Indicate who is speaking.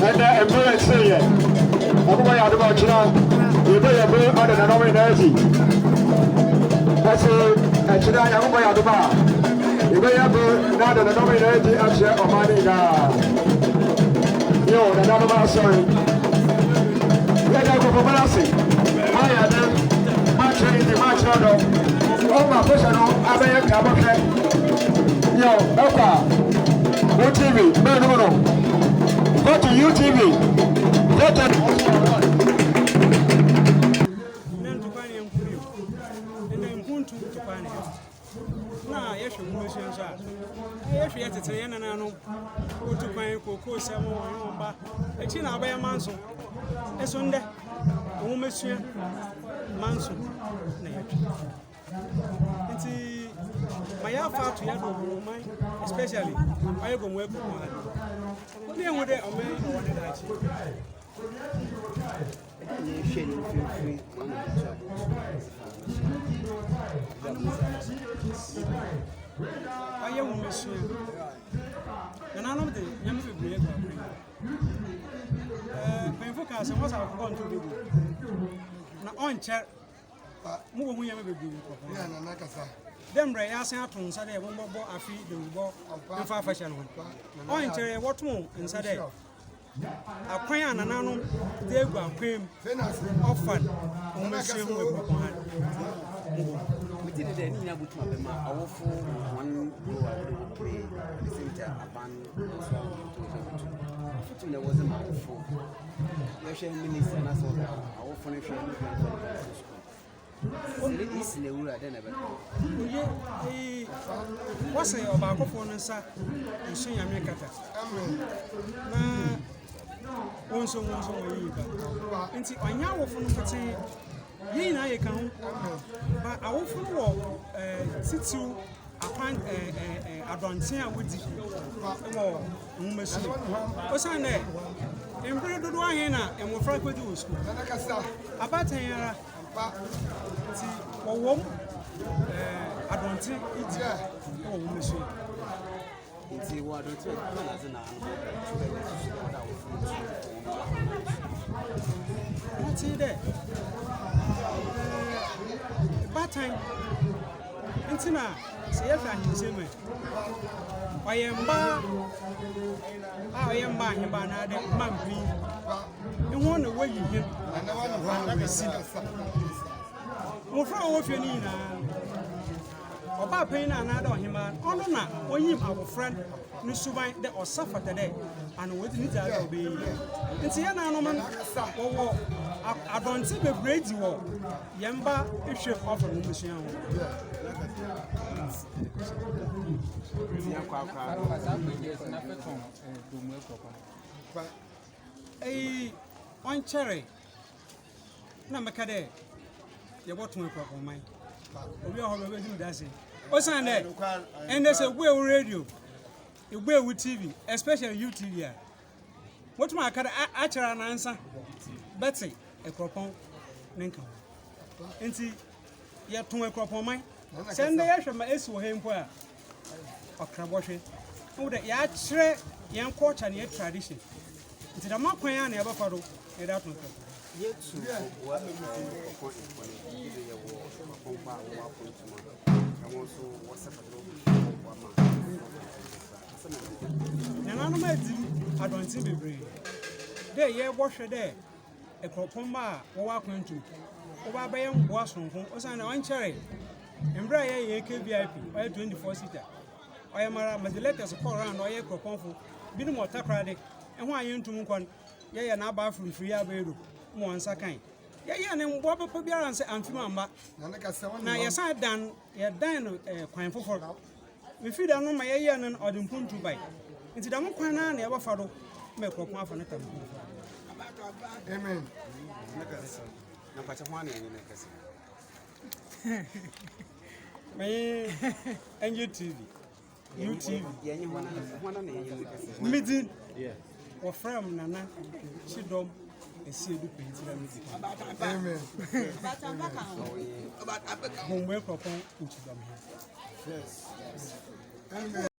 Speaker 1: and embrace it. Everybody out of China, you better be on the nomination. That's it, and China, everybody out of bar. You better be not the nomination of share of money now. Yo, the number, sorry. Let us go for balancing. I am them, match in the match order. All my personal, I may have a yo, Opa. UTV, no. Go to UTV. Go to
Speaker 2: na yesho mumushen sha yesho yatete yana nanu otupan koko semo yomba echi na abaya manso esonde omumesua manso na yetwe nti maya fa to yado man especially ayo GOMOA AKROPNG2 ni enwode omen wode dachi aye wo mesu na nanom de nyame bebre ko pen focus se wasa ko nto begu na onche mu wo hu nyame bebre ko ya na nakasa demre ya san ato nsa de bo afi de bo mfa fashion ho onche woto nsa de akwan anananom de egu akwam ofan wo mesu ho AKROPNG2
Speaker 3: we did it in Yabutu Abema, our full one play at the same time, a band, so there was a matter for the minister and us all, our furniture. This in the world, I don't know.
Speaker 2: What's a phone and sir? And soon you make it. Once and on your phone. Ye na ye kan but awofo wo situ akwan adonten a wodi wo mumesu osan ne embre dodo ahen na emofra kwedi wo school abatan yara ti wo adonten idi wo mumesu
Speaker 3: nti wo adonten na ze na
Speaker 2: what's it Batan Intina, say if I can say me. I am banana, Mampi. You want to wait him, and I want to see the Mofra of your Nina. Oba pain another him, oh no, when him our friend, Nusubai, that or suffer today, and with it I'll be. And see, no man, I don't see the great war. Yamba, if she offer Mumushian. On cherry. Namakade, you want to make up on mine. We are already dancing. What's on there? And there's a way radio, a way with TV, especially UTV. What's my actual answer? Betsy, AKROPNG2. Nti ya ton AKROPNG send ya hwe ma esi wo hempo a okrabɔhwe wo de ya kyerɛ yan culture ne tradition nti da makwan ya na ya bafa do e da ton
Speaker 3: yetu wa ko ya wo kompa wa kontuma kamo so whatsapp do wa ma
Speaker 2: na no ma di adontin bebre de ye bɔhwe de AKROPNG a wo wa kwantu Oba bayam boa sonko osana wanchere embra ye KVIP oye 24 seater oye mara letters call round oye AKROPNG binu mo takrade eho ayentum nkon ye na aba free abedo mo ansa kan ye ne mbo papa biara nse amfima amba na ye san dan ye dan no kwan foforo me fi da no ma ye ne odimpuntu bai nti da mo kwan na na ye bafa do me AKROPNG afa ne tam
Speaker 1: amen
Speaker 3: na pacha mwana yenye nekasi
Speaker 2: me NGTV UTV
Speaker 3: yenye mwana na yenye nekasi
Speaker 2: midi wo from nana chidom esi edu pentira midi
Speaker 1: amen
Speaker 2: GOMOA AKROPNG2
Speaker 1: yes amen